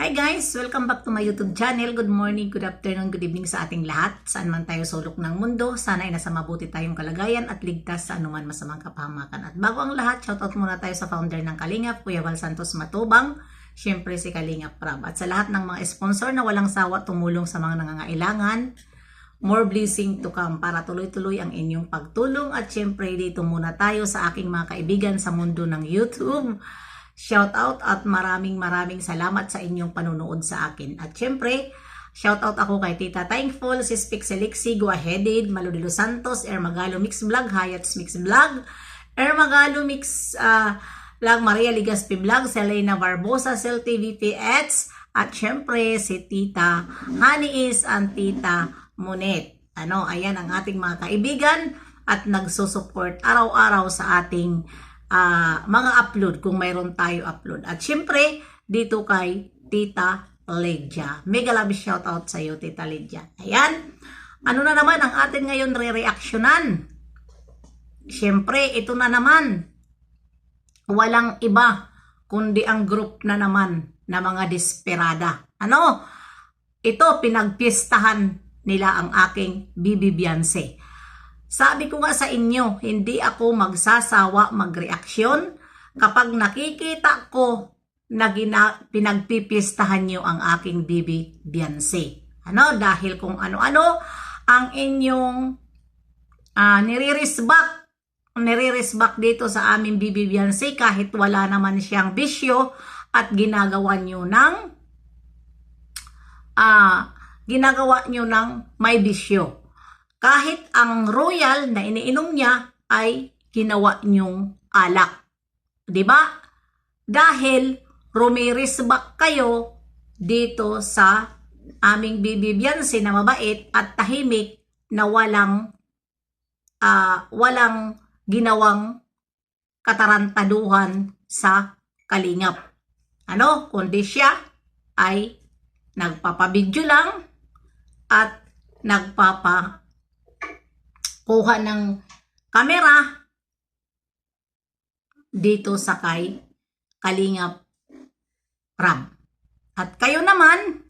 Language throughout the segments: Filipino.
Hi guys! Welcome back to my YouTube channel. Good morning, good afternoon, good evening sa ating lahat. Saan man tayo sulok ng mundo, sana ay nasa mabuti tayong kalagayan at ligtas sa anuman masamang kapahamakan. At bago ang lahat, shoutout muna tayo sa founder ng Kalingap, Kuya Val Santos Matubang, syempre si Kalingap Prab. At sa lahat ng mga sponsor na walang sawa tumulong sa mga nangangailangan, more blessing to come para tuloy-tuloy ang inyong pagtulong. At syempre dito muna tayo sa aking mga kaibigan sa mundo ng YouTube. Shout out at maraming salamat sa inyong panunood sa akin. At syempre, shout out ako kay Tita Thankful, Sis Pixelixi, Guaheaded, Malo de los Santos, Ermagalo Mix Vlog, Hayats Mix Vlog, Ermagalo Mix Vlog, Maria Ligaspi Vlog, Selena Barbosa, Cel TV PX, at syempre si Tita Honey Is and Tita Monet. Ayan ang ating mga kaibigan at nagsusupport araw-araw sa ating mga upload kung mayroon tayo upload. At syempre, dito kay Tita Lydia. Mega love shout out sa iyo, Tita Lydia. Ayan. Ano na naman ang atin ngayon re-reactionan? Syempre, ito na naman. Walang iba kundi ang group na naman na mga desperada. Ito, pinagpistahan nila ang aking Bibi Beyonce. Sabi ko nga sa inyo, hindi ako magsasawa magreaksyon kapag nakikita ko na pinagpipistahan nyo ang aking Bibi Beyonce. Dahil kung ano-ano ang inyong nire-respect dito sa aming Bibi Beyonce kahit wala naman siyang bisyo at ginagawa nyo ng may bisyo. Kahit ang royal na iniinom niya ay ginawa niyong alak. Diba? Dahil rumirisbak kayo dito sa aming Bibi Beyonce na mabait at tahimik na walang ginawang katarantaduhan sa Kalingap. Kundi siya ay nagpapabidyo lang at kuha ng kamera dito sa kay Kalingap Prab. At kayo naman,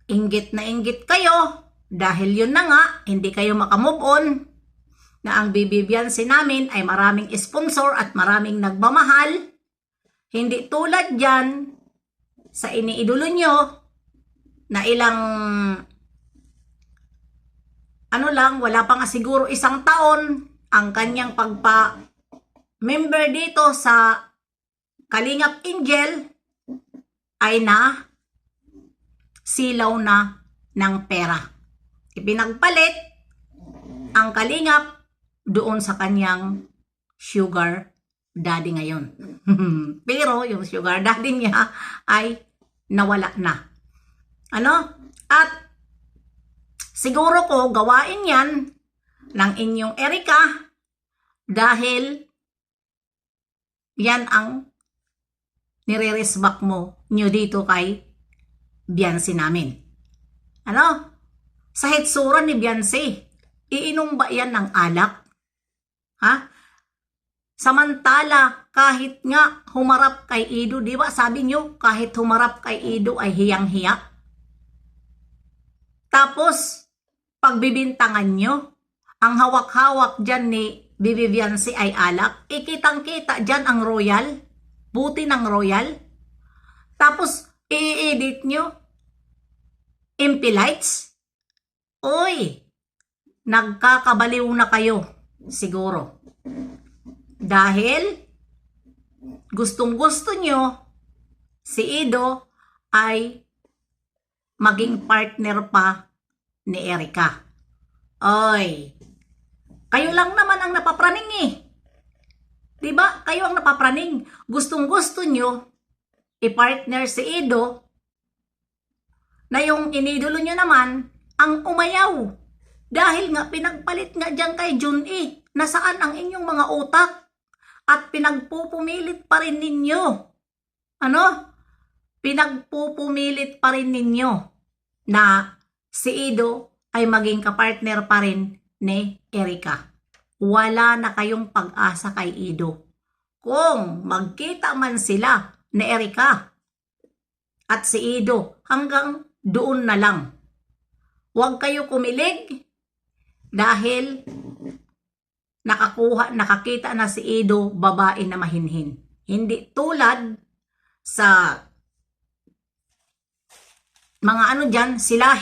inggit na inggit kayo dahil yun na nga, hindi kayo makamove on na ang Bibi Beyonce namin ay maraming sponsor at maraming nagmamahal. Hindi tulad dyan sa iniidolo nyo na ilang wala pa nga siguro 1 taon ang kanyang pagpa-member dito sa Kalingap Angel ay na silaw na ng pera. Ipinagpalit ang Kalingap doon sa kanyang sugar daddy ngayon. Pero yung sugar daddy niya ay nawala na. At siguro ko gawain yan ng inyong Erika dahil yan ang nire-respect nyo dito kay Beyonce namin. Sa hitsura ni Beyonce, iinom ba yan ng alak? Samantala, kahit nga humarap kay Ido, di ba sabi nyo, kahit humarap kay Ido ay hiyang-hiya? Tapos, pagbibintangan nyo, ang hawak-hawak dyan ni Bibi Beyonce ay alak, ikitang-kita dyan ang royal, buti ng royal. Tapos, i-edit nyo, impilites. Uy, nagkakabaliw na kayo, siguro. Dahil, gustong-gusto nyo, si Ido ay maging partner pa ni Erika. Oy, kayo lang naman ang napapraning Diba? Kayo ang napapraning. Gustong-gusto nyo i-partner si Ido na yung inidolo nyo naman ang umayaw. Dahil nga pinagpalit nga dyan kay Jun-E. Nasaan ang inyong mga utak? At pinagpupumilit pa rin ninyo. Pinagpupumilit pa rin ninyo na si Ido ay maging kapartner pa rin ni Erika. Wala na kayong pag-asa kay Ido. Kung magkita man sila ni Erika, at si Edo. Hanggang doon na lang. Huwag kayo kumilig dahil nakakita na si Edo babae na mahinhin. Hindi tulad sa mga ano dyan, sila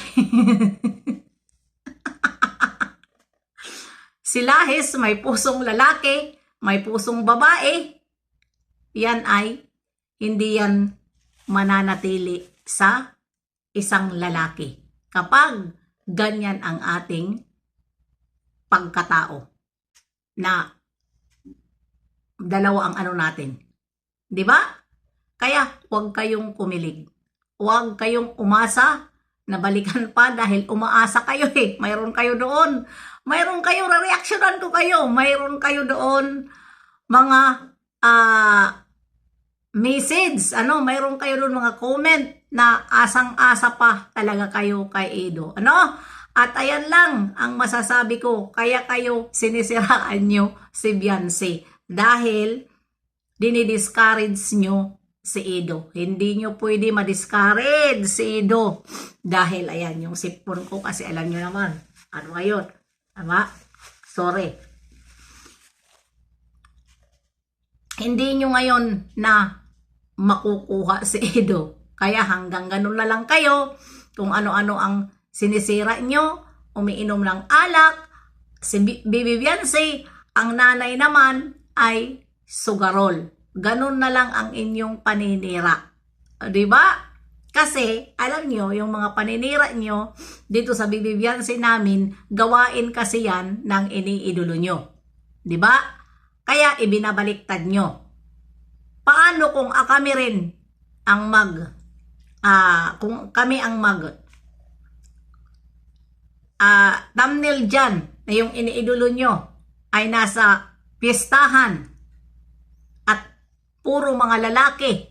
silahis, may pusong lalaki, may pusong babae, yan ay hindi yan mananatili sa isang lalaki. Kapag ganyan ang ating pagkatao, na dalawa ang ano natin. 'Di ba? Kaya huwag kayong kumilig. Huwag kayong umasa na balikan pa dahil umaasa kayo eh. Mayroon kayo doon. Mayroon kayo, re-reactionan ko kayo. Mayroon kayo doon mga message. Mayroon kayo doon mga comment na asang-asa pa talaga kayo kay Edo. At ayan lang ang masasabi ko. Kaya kayo sinisiraan nyo si Beyonce. Dahil dinidiscourage nyo si Edo. Hindi nyo pwede ma-discourage si Edo. Dahil ayan yung sipon ko kasi alam nyo naman. Ano ngayon? Tama? Sorry. Hindi nyo ngayon na makukuha si Edo. Kaya hanggang ganun na lang kayo. Kung ano-ano ang sinisira nyo, umiinom ng alak, si Bibi Beyonce, ang nanay naman ay sugarol. Ganun na lang ang inyong paninira. Diba? Kasi, alam nyo, yung mga paninira nyo dito sa Bibi Beyonce namin, gawain kasi yan ng iniidolo nyo. Diba? Kaya ibinabaliktad nyo. Paano kung kami rin ang kung kami ang thumbnail dyan na yung iniidolo nyo ay nasa piestahan at puro mga lalaki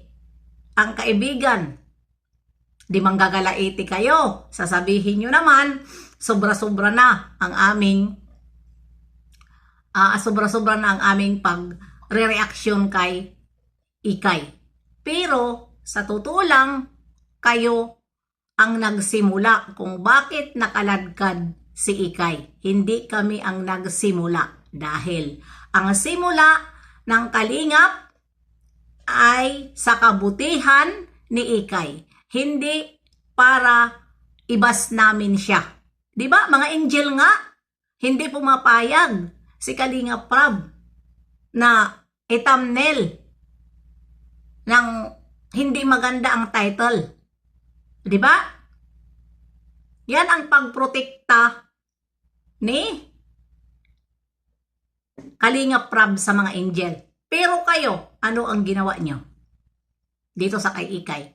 ang kaibigan, di manggagalaiti kayo. Sasabihin nyo naman, sobra-sobra na ang aming pag-reaction kay Ikay. Pero sa totoo lang, kayo ang nagsimula kung bakit nakaladkad si Ikay. Hindi kami ang nagsimula dahil ang simula ng kalingap ay sa kabutihan ni Ikay. Hindi para ibas namin siya. Diba? Mga angel nga, hindi pumapayag si Kalingap Prab na i-thumbnail ng hindi maganda ang title. Diba? Yan ang pagprotekta ni Kalingap Prab sa mga angel. Pero kayo, ano ang ginawa nyo dito sa kay Ikay?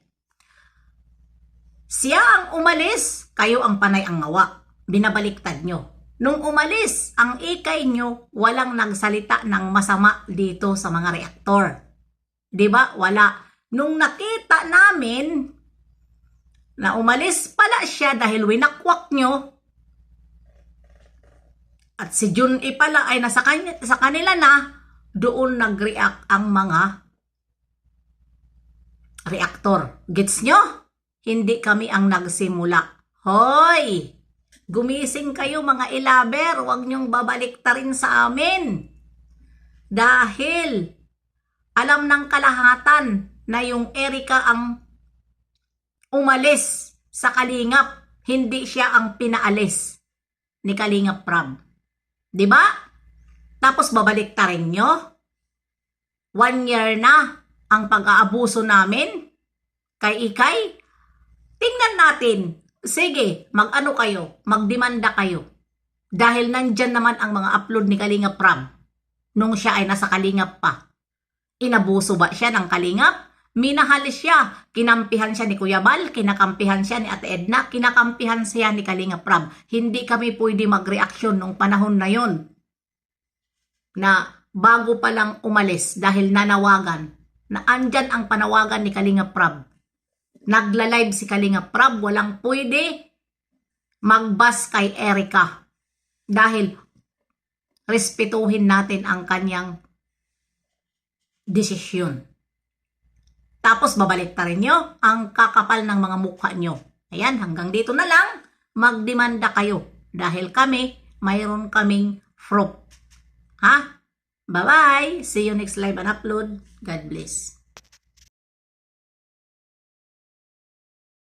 Siya ang umalis, kayo ang panay ang ngawa. Binabaliktad nyo. Nung umalis ang Ikay nyo, walang nagsalita ng masama dito sa mga reaktor. Diba? Wala. Nung nakita namin na umalis pala siya dahil winakwak nyo at si Junee pala ay nasa kanila na, doon nag-react ang mga reaktor. Gets nyo? Hindi kami ang nagsimula. Hoy! Gumising kayo mga ilaber, huwag nyong babaliktarin sa amin. Dahil alam ng kalahatan na yung Erica ang umalis sa Kalingap, hindi siya ang pinaalis ni Kalingap Prab. Diba? Tapos babaliktarin nyo? 1 year na ang pag-aabuso namin kay Ikay. Tingnan natin. Sige, mag-ano kayo, magdemanda kayo. Dahil nandyan naman ang mga upload ni Kalingap Prab nung siya ay nasa Kalingap pa. Inabuso ba siya ng Kalingap? Minahal siya. Kinampihan siya ni Kuya Bal, kinakampihan siya ni Ate Edna, kinakampihan siya ni Kalingap Prab. Hindi kami pwede mag-reaksyon nung panahon na yon. Na bago pa lang umalis dahil nanawagan. Na andyan ang panawagan ni Kalingap Prab. Nagla-live si Kalingap Prab, walang pwede magbas kay Erica. Dahil respetuhin natin ang kanyang desisyon. Tapos babalik ta rin nyo ang kakapal ng mga mukha nyo. Ayan, hanggang dito na lang. Magdemanda kayo. Dahil kami, mayroon kaming proof. Ha? Bye-bye! See you next live and upload. God bless.